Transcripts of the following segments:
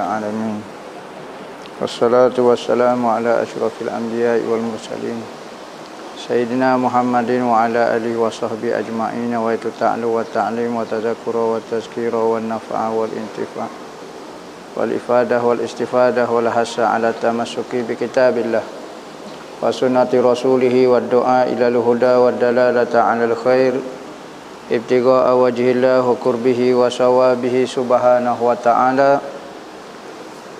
العالمين والصلاة والسلام على أشرف الأنبياء والمرسلين سيدنا محمد وعلى آله وصحبه أجمعين ويتتعلو والتعليم وتذكر والتذكير والنفع والانتفاع والإفادة والاستفادة والحث على التمسك بكتاب الله وسنة رسوله والدعاء إلى الهدى والدلالة على الخير ابتغاء وجه الله وقربه وثوابه سبحانه وتعالى.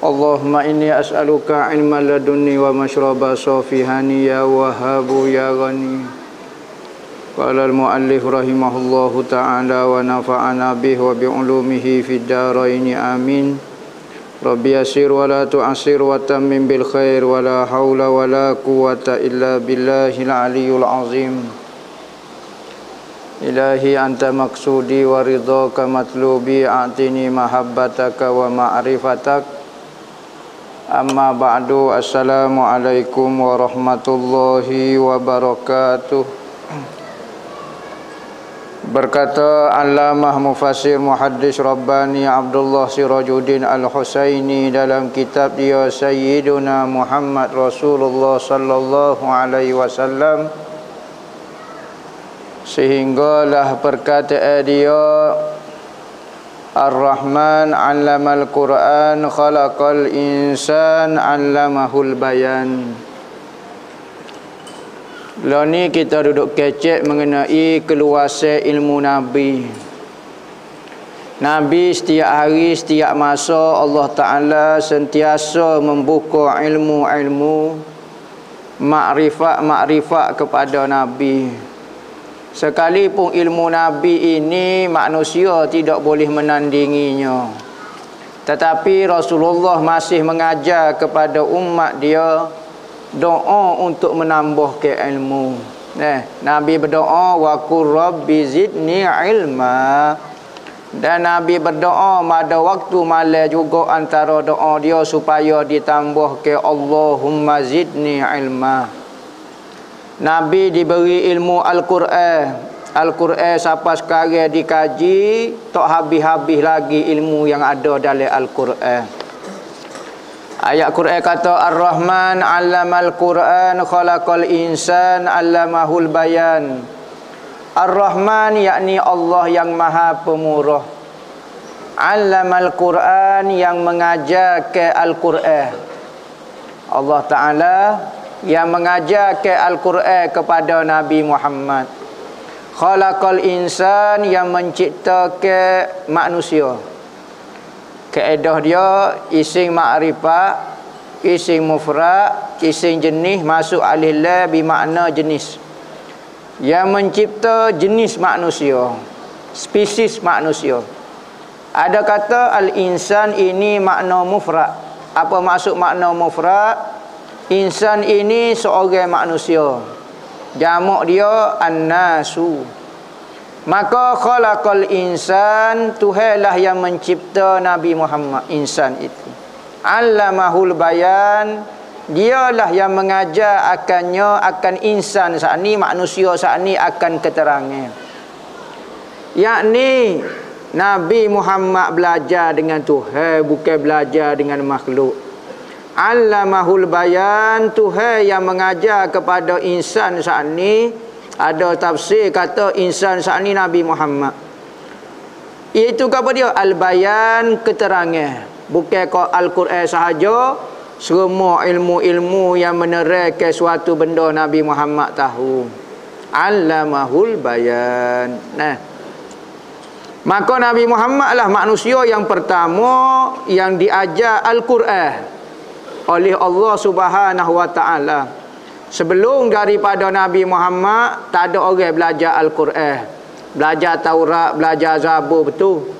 اللهم إني أسألك علما لدني ومشربا صافيا يا وهاب يا غني. قال المؤلف رحمه الله تعالى ونفعنا به وبعلومه في الدارين آمين. ربي يسر ولا تعسر وتمم بالخير ولا حول ولا قوة إلا بالله العلي العظيم. إلهي أنت مقصودي ورضاك مطلوبي أعطني محبتك ومعرفتك. أما بعد السلام عليكم ورحمة الله وبركاته. Berkata Allamah Mufassir Muhaddis Rabbani Abdullah Sirajuddin Al-Husaini dalam kitab dia Sayyiduna Muhammad Rasulullah sallallahu alaihi wasallam, sehinggalah perkataan dia Ar-Rahman 'allamal Qur'an khalaqal insan 'allamahul bayan. Lah ni kita duduk kecek mengenai keluasan ilmu Nabi. Nabi setiap hari, setiap masa Allah Ta'ala sentiasa membuka ilmu-ilmu, makrifat-makrifat kepada Nabi. Sekalipun ilmu Nabi ini manusia tidak boleh menandinginya, tetapi Rasulullah masih mengajar kepada umat dia doa untuk menambah ke ilmu. Nabi berdoa wa qur rabbi zidni ilma, dan Nabi berdoa pada waktu malam juga antara doa dia supaya ditambah ke Allahumma zidni ilma. Nabi diberi ilmu Al-Quran. Al-Quran sampai sekarang dikaji, tak habis-habis lagi ilmu yang ada dalam Al-Quran. Ayat Quran kata Ar-Rahman 'allamal Quran khalaqal insan 'allamahul bayan. Ar-Rahman yakni Allah yang Maha Pemurah. 'Allamal Quran yang mengajar ke Al-Quran. Allah Ta'ala yang mengajar ke Al-Quran kepada Nabi Muhammad. Khalaqal insan yang menciptakan manusia. Kaedah dia isim ma'rifat, isim mufrad, isim jenis masuk alif lam bermakna jenis. Yang mencipta jenis manusia, spesies manusia. Ada kata al-insan ini makna mufrad. Apa maksud makna mufrad? Insan ini seorang manusia. Jamak dia an-nasu. Maka khalaqal insan, Tuhanlah yang mencipta Nabi Muhammad, insan itu. 'Allamahul bayan, dialah yang mengajar akan insan saat ni, manusia saat ni akan keterangan. Yakni Nabi Muhammad belajar dengan Tuhan, bukan belajar dengan makhluk. 'Allamahul bayan, Tuhan yang mengajar kepada insan saat ni. Ada tafsir kata insan saat ni Nabi Muhammad. Iaitu apa dia? Al-bayan, keterangan. Bukan Al-Quran sahaja, semua ilmu-ilmu yang menerangkan suatu benda Nabi Muhammad tahu. 'Allamahul bayan. Maka Nabi Muhammad lah manusia yang pertama yang diajar Al-Quran oleh Allah Subhanahu wa Ta'ala. Sebelum daripada Nabi Muhammad tak ada orang belajar Al-Quran, belajar Taurat, belajar Zabur, betul.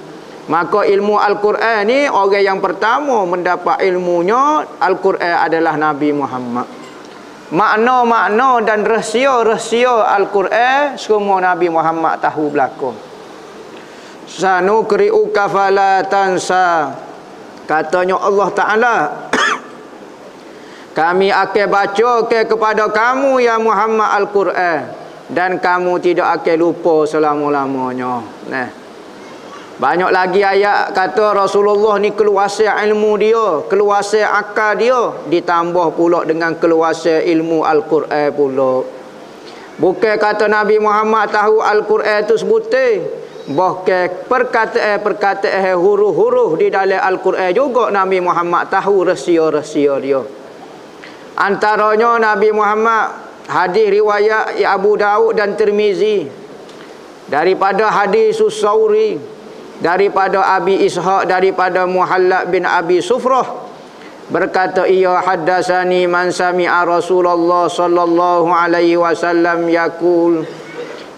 Maka ilmu Al-Quran ni orang yang pertama mendapat ilmunya Al-Quran adalah Nabi Muhammad. Makna-makna dan rahsia-rahsia Al-Quran semua Nabi Muhammad tahu belaka. Sanukri'uka fala tansa, katanya Allah Ta'ala, kami akan baca kepada kamu ya Muhammad Al-Quran, dan kamu tidak akan lupa selama-lamanya. Banyak lagi ayat kata Rasulullah ni keluasa ilmu dia, keluasa akal dia, ditambah pula dengan keluasa ilmu Al-Quran pula. Bukan kata Nabi Muhammad tahu Al-Quran tu sebutir, bahkan perkataan huruf-huruf di dalam Al-Quran juga Nabi Muhammad tahu rahsia-rahsia dia. Antaranya Nabi Muhammad hadis riwayat Abu Daud dan Tirmizi daripada hadis Sauri, daripada Abi Ishaq, daripada Muhallab bin Abi Sufrah berkata, ia haddatsani man sami'a Rasulullah sallallahu alaihi wasallam yaqul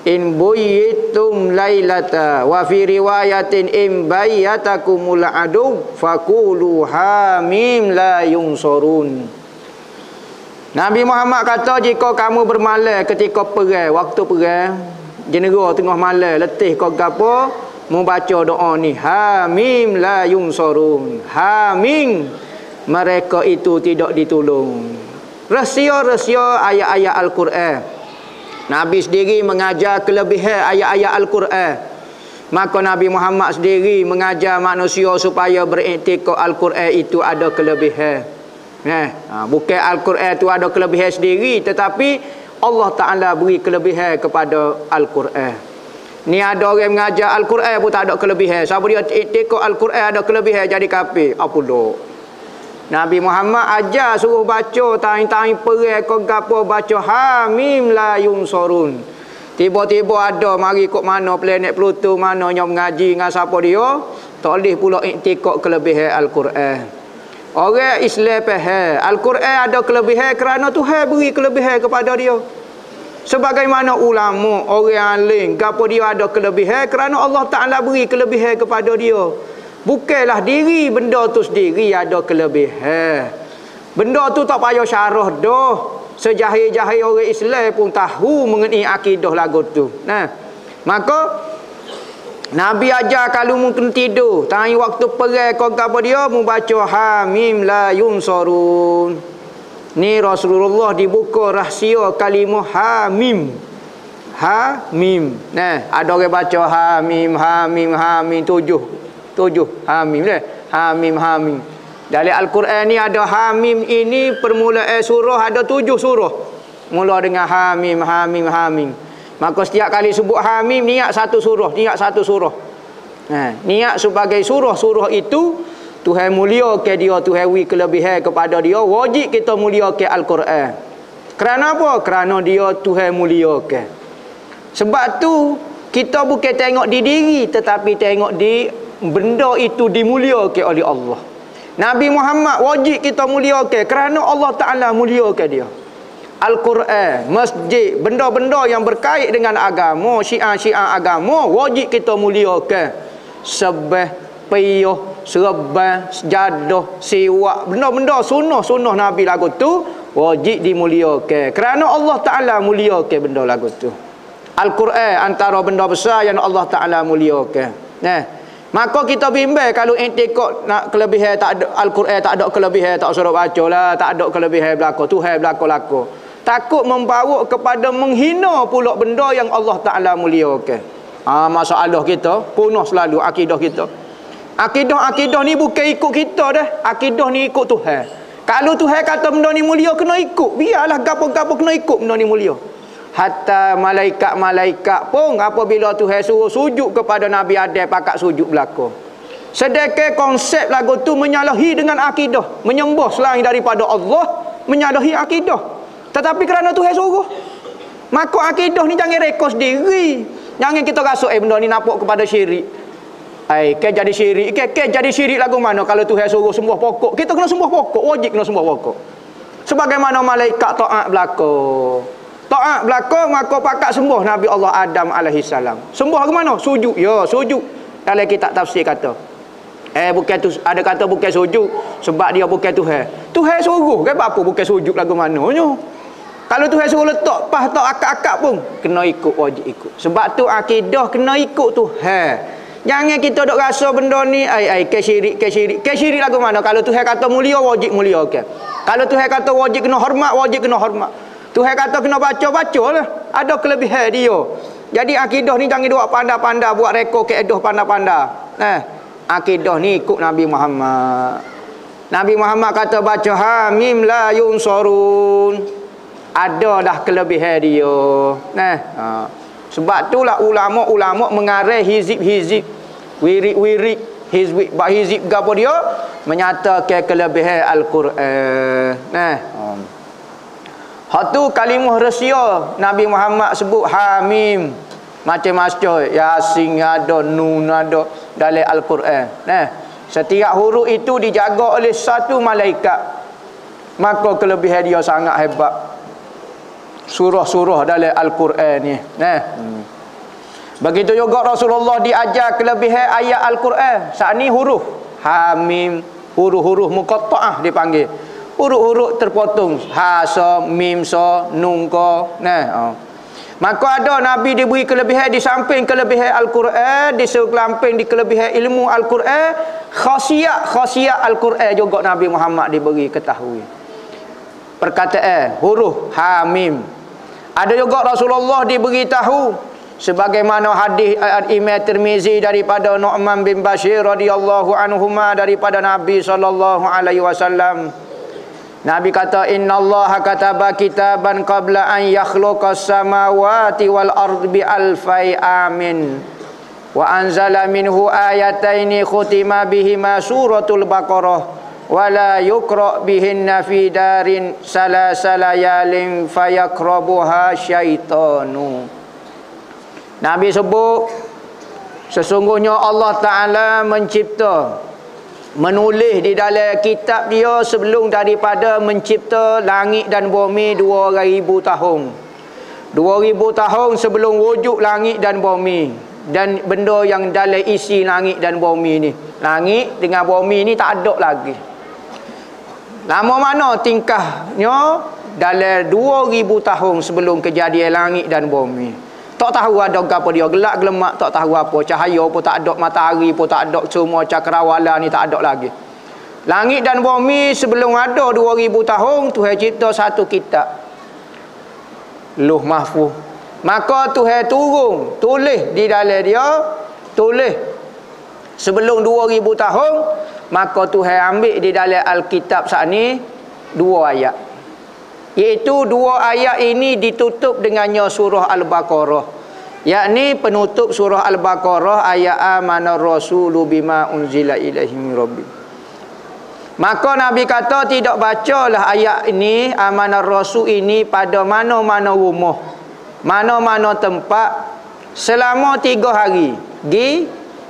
in buyitum lailata wa fi riwayatin in bayyatakumul adu faqulu hamim la yunsurun. Nabi Muhammad kata, jika kamu bermalam ketika perang, waktu perang, jenera tengah malam, letih kau gapo, membaca doa ni, hamim la yunsurun. Hamim, mereka itu tidak ditolong. Rahsia-rahsia ayat-ayat Al-Quran. Nabi sendiri mengajar kelebihan ayat-ayat Al-Quran. Maka Nabi Muhammad sendiri mengajar manusia supaya beriktikad Al-Quran itu ada kelebihan. Bukan Al-Quran itu ada kelebihan sendiri, tetapi Allah Ta'ala beri kelebihan kepada Al-Quran. Ni ada orang mengajar Al-Quran pun tak ada kelebihan. Siapa dia iktikad Al-Quran ada kelebihan jadi kafir. Apa dok? Nabi Muhammad ajar suruh baca taing-taing perang kau gapo, baca hamim la yunsurun. Tiba-tiba ada mari kok mana planet Pluto mana yang mengaji dengan siapa dia, tak boleh pula iktikad kelebihan Al-Quran. Orang Islam faham Al-Quran ada kelebihan kerana Tuhan beri kelebihan kepada dia. Sebagaimana ulama, orang alim, gapo dia ada kelebihan kerana Allah Ta'ala beri kelebihan kepada dia. Bukanlah diri benda tu sendiri ada kelebihan. Benda tu tak payah syarah dah. Sejahir-jahir orang Islam pun tahu mengenai akidah lagu tu. Maka Nabi ajar kalau mungkin tidur, tanya waktu perang kau gapo dia membaca hamim la yunsurun. Ni Rasulullah dibuka rahsia kalimah hamim. Hamim. Ada orang baca hamim, hamim, hamim, tujuh hamim dah. Hamim, hamim. Dalam Al-Quran ni ada hamim ini permulaan surah ada 7 surah. Mula dengan hamim, hamim, hamim. Maka setiap kali sebut hamim, niat satu surah, niat satu surah. Niat sebagai surah-surah itu Tuhan muliakan dia, Tuhan beri kelebihan kepada dia, wajib kita muliakan Al-Quran. Kerana apa? Kerana dia Tuhan muliakan. Sebab tu kita bukan tengok di diri, tetapi tengok di benda itu dimuliakan oleh Allah. Nabi Muhammad wajib kita muliakan kerana Allah Ta'ala muliakan dia. Al-Quran, masjid, benda-benda yang berkait dengan agama, syiar-syiar agama, wajib kita muliakan. Sebah, piyuh, serban, sejadah, siwak, benda-benda sunnah-sunnah Nabi lagu tu wajib dimuliakan kerana Allah Ta'ala muliakan benda lagu tu. Al-Quran antara benda besar yang Allah Ta'ala muliakan. Maka kita bimbang kalau iktikad nak kelebihan tak ada, Al-Quran tak ada kelebihan, tak suruh baca lah, tak ada kelebihan belaka, Tuhan belaka-laka. Takut membawa kepada menghina pula benda yang Allah Ta'ala muliakan. Masalah kita punah selalu akidah kita. Akidah ni bukan ikut kita dah. Akidah ni ikut Tuhan. Kalau Tuhan kata benda ni mulia, kena ikut. Biarlah gapo-gapo kena ikut benda ni mulia. Hatta malaikat-malaikat pun apabila Tuhan suruh sujud kepada Nabi Adam, pakat sujud belaka. Sedangkan konsep lagu tu menyalahi dengan akidah, menyembah selain daripada Allah, menyalahi akidah. Tetapi kerana Tuhan suruh, maka akidah ni jangan rekod sendiri. Jangan kita rasa benda ni nampak kepada syirik. Ke jadi syirik, ke jadi syirik lagu mana kalau Tuhan suruh sembah pokok. Kita kena sembah pokok, wajib kena sembah pokok. Sebagaimana malaikat taat belaka. Taat belaka maka pakat sembah Nabi Allah Adam alaihissalam. Sembah ke mana? Sujud. Ya, sujud. Dalam kitab tafsir kata. Bukan tu, ada kata bukan sujud sebab dia bukan Tuhan. Tuhan suruh kan apa bukan sujud lagu mananya. Kalau Tuhan suruh letak pah tak akak-akak pun kena ikut, wajib ikut. Sebab tu akidah kena ikut Tuhan. Jangan kita dok rasa benda ni ke syirik lagu mana. Kalau Tuhan kata mulia, wajib muliakan. Kalau Tuhan kata wajib kena hormat, wajib kena hormat. Tuhan kata kena baca-bacalah. Ada kelebihan dia. Jadi akidah ni jangan buat pandai-pandai, buat rekod keedah pandai-pandai. Akidah ni ikut Nabi Muhammad. Nabi Muhammad kata baca Hamim la yunsurun. Ada dah kelebihan dia. Sebab itulah ulama-ulama mengarah hizib-hizib, wirid-wirid, hizib gapo dia menyatakan kelebihan Al-Quran. Hak tu kalimah rahsia Nabi Muhammad sebut Hamim. Macam-macam Yasin ada, Nun ada dalam Al-Quran. Setiap huruf itu dijaga oleh satu malaikat. Maka kelebihan dia sangat hebat. Surah-surah dalam Al-Quran ni. Begitu juga Rasulullah diajar kelebihan ayat Al-Quran. Saat ni huruf Hamim, huruf-huruf muqatta'ah dipanggil. Huruf-huruf terpotong. Ha, sa, mim, sa, nun, ka. Maka ada Nabi diberi kelebihan di samping kelebihan Al-Quran, di samping di kelebihan ilmu Al-Quran, khasiat Al-Quran juga Nabi Muhammad diberi ketahui. Perkataan huruf Hamim. Ada juga Rasulullah diberi tahu sebagaimana hadis Imam Tirmizi daripada Nu'man bin Bashir radhiyallahu anhuma daripada Nabi sallallahu alaihi wasallam. Nabi kata innallaha kataba kitaban qabla an yakhluqas samawati wal ardi bi alfai amin wa anzala minhu ayataini khutima bihima suratul baqarah wa la yuqra bihinna fi darin salasalayalin fayakrabuha syaitanu. Nabi sebut sesungguhnya Allah Ta'ala mencipta, menulis di dalam kitab dia sebelum daripada mencipta langit dan bumi 2000 tahun. 2000 tahun sebelum wujud langit dan bumi dan benda yang dalam isi langit dan bumi ni. Langit dengan bumi ni tak ada lagi. Lama mana tingkahnya dalam 2000 tahun sebelum kejadian langit dan bumi. Tak tahu ada apa dia, gelap gelemak tak tahu apa, cahaya pun tak ada, matahari pun tak ada, semua cakrawala ni tak ada lagi. Langit dan bumi sebelum ada 2000 tahun Tuhan cipta satu kitab, Lauh Mahfuz. Maka Tuhan turun tulis di dalam dia, tulis sebelum 2000 tahun. Maka Tuhan ambil di dalam Alkitab saat ni 2 ayat, iaitu 2 ayat ini ditutup dengannya surah Al-Baqarah, yakni penutup surah Al-Baqarah ayat amanar rasulu bima unzila ilaihi min rabbi. Maka Nabi kata tidak bacalah ayat ini, amanar rasul ini pada mana-mana rumah, mana-mana tempat selama 3 hari.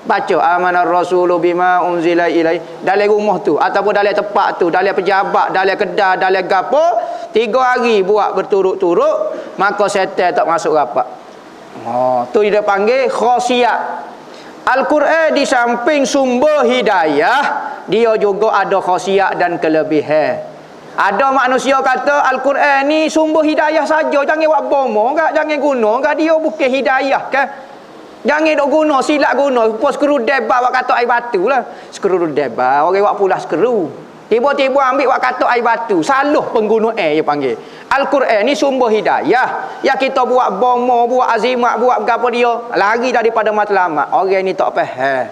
Baca amanar rasulu bima unzila ilaihi dalam rumah tu ataupun dalam tempat tu, dalam pejabat, dalam kedai, dalam gapo, 3 hari buat berturut-turut, maka syaitan tak masuk rapat. Tu dia panggil khasiat. Al-Quran di samping sumber hidayah, dia juga ada khasiat dan kelebihan. Ada manusia kata Al-Quran ni sumber hidayah saja, jangan buat bomo, jangan guna, dia bukan hidayah kan. Jangan dok guna, silap guna. Pos skru debat wak katok air batu lah. Skru debat, orang wak pula skru. Tiba-tiba ambil wak katok air batu. Salah penggunaan dia panggil. Al-Quran ni sumber hidayah. Ya kita buat bomo, buat azimat, buat apa dia, lari daripada matlamat. Orang ni tak faham.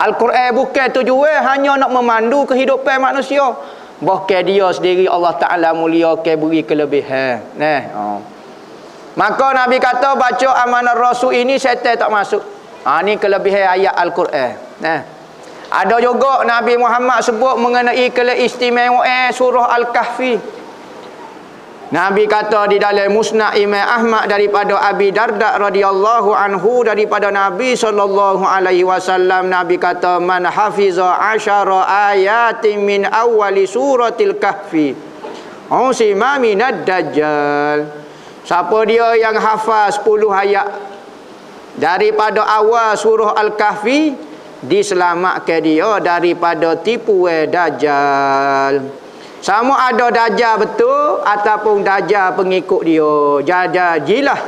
Al-Quran bukan tujuan hanya nak memandu kehidupan manusia. Bahkan dia sendiri Allah Ta'ala mulia ke beri kelebihan. Maka Nabi kata baca amanah rasul ini syaitan tak masuk. Ni kelebihan ayat Al-Quran. Ada juga Nabi Muhammad sebut mengenai keistimewaan surah Al-Kahfi. Nabi kata di dalam Musnad Imam Ahmad daripada Abi Darda radhiyallahu anhu daripada Nabi sallallahu alaihi wasallam, Nabi kata man hafiza 10 ayatin min awwali suratil kahfi usima minad dajjal. Siapa dia yang hafal 10 ayat daripada awal surah Al-Kahfi, diselamatkan dia daripada tipuan Dajjal. Sama ada Dajjal betul ataupun Dajjal pengikut dia. Jadilah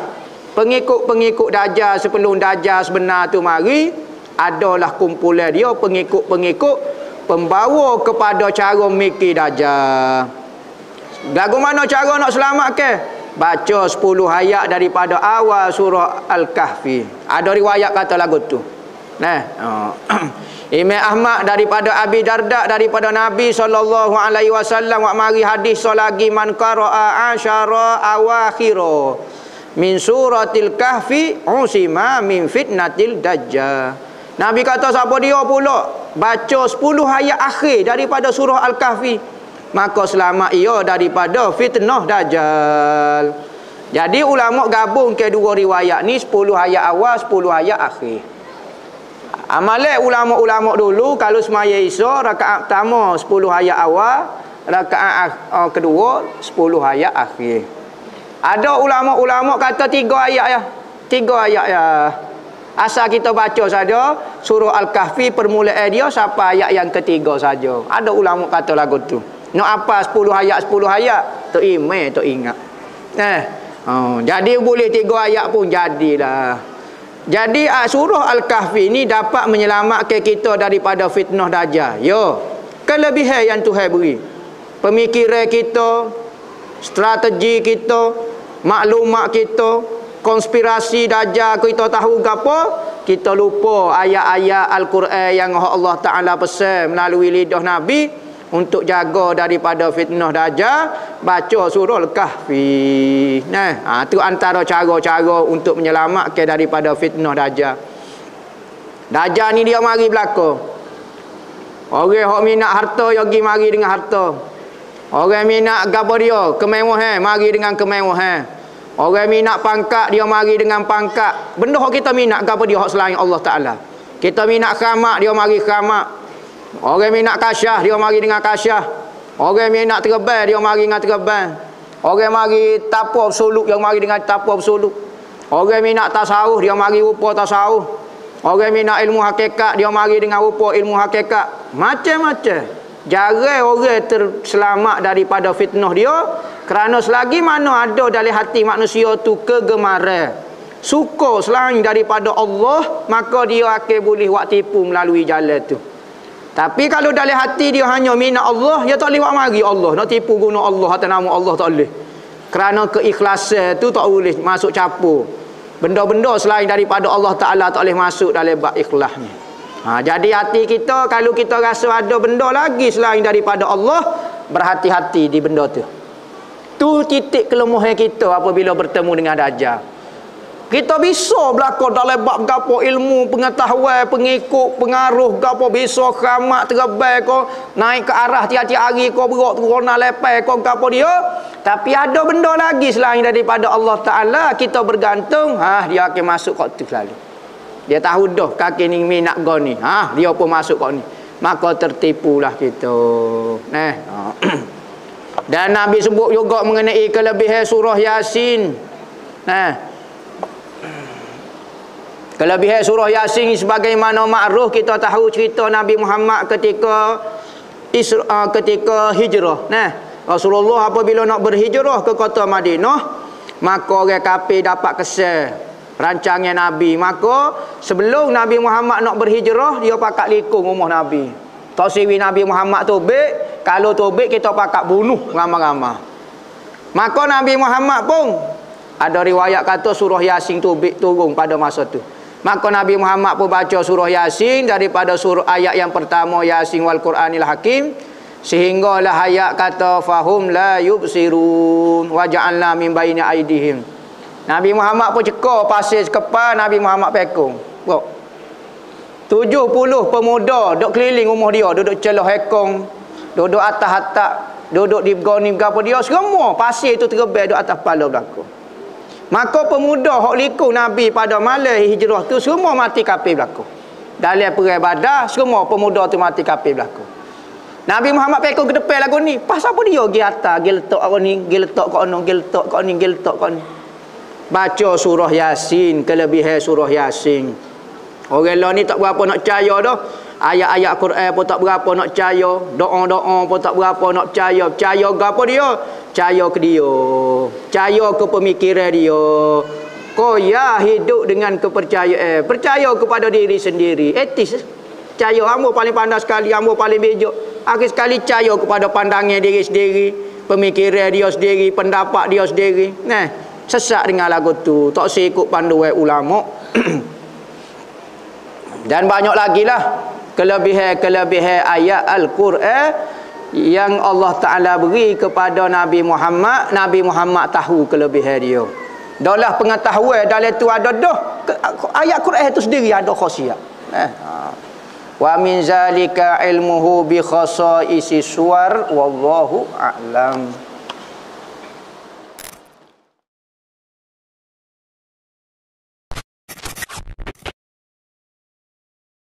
pengikut-pengikut Dajjal sebelum Dajjal sebenar tu mari, adalah kumpulan dia pengikut-pengikut pembawa kepada cara mikir Dajjal. Lagu mana cara nak selamatkan? Baca 10 ayat daripada awal surah Al-Kahfi. Ada riwayat kata lagu tu. Nah, Imam Ahmad daripada Abi Darda daripada Nabi sallallahu alaihi wasallam wa mari hadis lagi man qara'a asyara awakhira min suratil kahfi usima min fitnatil dajjal. Nabi kata siapa dia pula baca 10 ayat akhir daripada surah Al-Kahfi, maka selamat ia daripada fitnah dajjal. Jadi ulama gabung ke dua riwayat ni, 10 ayat awal, 10 ayat akhir. Amalan ulama-ulama dulu kalau semaya Isya rakaat pertama 10 ayat awal, rakaat kedua 10 ayat akhir. Ada ulama-ulama kata 3 ayat ya. 3 ayat ya. Asal kita baca saja surah Al-Kahfi permulaan dia sampai ayat yang ketiga saja. Ada ulama kata lagu tu. Nak apa 10 ayat tu imam tu ingat. Jadi boleh 3 ayat pun jadilah. Jadi surah Al-Kahfi ni dapat menyelamatkan kita daripada fitnah dajjal. Yo, kelebihan yang Tuhan beri. Pemikiran kita, strategi kita, maklumat kita, konspirasi dajjal kita tahu gapo, kita lupa ayat-ayat Al-Quran yang Allah Taala pesan melalui lidah Nabi untuk jaga daripada fitnah dajjal, baca surah Al-Kahfi. Nah, tu antara cara-cara untuk menyelamatkan daripada fitnah dajjal. Dajjal ni dia mari belaka. Orang hok minat harta dia pergi mari dengan harta. Orang minat gapo dia, kemewahan, mari dengan kemewahan. Orang minat pangkat, dia mari dengan pangkat. Benda hok kita minat gapo dia hok selain Allah Taala. Kita minat khamak, dia mari khamak. Orang minat kasyah, dia mari dengan kasyah. Orang minat terbang, dia mari dengan terbang. Orang mari tapu absolut, dia mari dengan tapu absolut. Orang minat tasawuf, dia mari rupa tasawuf. Orang minat ilmu hakikat, dia mari dengan rupa ilmu hakikat. Macam-macam. Jarang orang terselamat daripada fitnah dia, kerana selagi mana ada dalam hati manusia tu kegemaran, suka selain daripada Allah, maka dia akan boleh buat tipu melalui jalan tu. Tapi kalau dalam hati dia hanya minat Allah, dia tak boleh buat mari Allah, nak tipu guna Allah atas nama Allah tak boleh. Kerana keikhlasan tu tak boleh masuk campur. Benda-benda selain daripada Allah Taala tak boleh masuk dalam bab ikhlas ni. Jadi hati kita kalau kita rasa ada benda lagi selain daripada Allah, berhati-hati di benda tu. Tu titik kelemahan kita apabila bertemu dengan dajjal. Kita bisa berlaku dalam bab gapo ilmu, pengetahuan, pengikut, pengaruh gapo bisa khamak terbang ko, naik ke arah tiap-tiap hari ko, berok corona lepas ko gapo dia. Tapi ada benda lagi selain daripada Allah Taala, kita bergantung, dia akan masuk kat tu selalu. Dia tahu dah kaki ni minat go ni. Dia pun masuk kat ni. Maka tertipulah kita. Dan Nabi sebut juga mengenai kelebihan surah Yasin. Kelebihan surah Yasin sebagaimana makruf kita tahu cerita Nabi Muhammad ketika hijrah. Rasulullah apabila nak berhijrah ke kota Madinah, maka orang kafir dapat kesan rancangan Nabi. Maka sebelum Nabi Muhammad nak berhijrah, dia pakat likung rumah Nabi. Tak siwi Nabi Muhammad tobek, kalau tobek kita pakat bunuh ramai-ramai. Maka Nabi Muhammad pun ada riwayat kata surah Yasin tobek turun pada masa tu. Maka Nabi Muhammad pun baca surah Yasin daripada surah ayat yang pertama, Yasin wal Quranil Hakim, sehinggalah ayat kata fahum la yubsirun wa ja'alna min baini aidihim. Nabi Muhammad pun cekor pasir kepal, Nabi Muhammad pekong. 70 pemuda duduk keliling rumah dia, duduk celah hekong, duduk atas atap, duduk di goni gapo dia, semua pasir itu terbang duduk atas kepala belakang. Maka pemuda hok likung Nabi pada malam hijrah tu semua mati kafir belakang. Dalam perang Badar semua pemuda tu mati kafir belakang. Nabi Muhammad pekong ke depan lagu ni. Pas apa dia pergi atas, pergi letak kat ni, pergi letak kat ni, pergi letak kat ni, pergi letak kat ni. Baca surah Yasin, kelebihan surah Yasin. Orang lain ni tak berapa nak percaya dah. Ayat-ayat Quran pun tak berapa nak percaya, doa-doa pun tak berapa nak percaya. Percaya ke apa dia? Percaya ke dia. Percaya ke pemikiran dia. Kau ya hidup dengan kepercayaan. Percaya kepada diri sendiri. Etis. Percaya hamba paling pandai sekali, hamba paling bijak. Akhir sekali percaya kepada pandangan diri sendiri, pemikiran dia sendiri, pendapat dia sendiri. Sesat dengan lagu tu. Tak ikut panduan ulama. Dan banyak lagi lah kelebihan-kelebihan ayat Al-Quran yang Allah Ta'ala beri kepada Nabi Muhammad. Nabi Muhammad tahu kelebihan dia. Dalam pengetahuan dalam itu ada ayat Quran itu sendiri ada khasiat. Wa min zalika ilmuhu bi khasaisi suwar wallahu a'lam.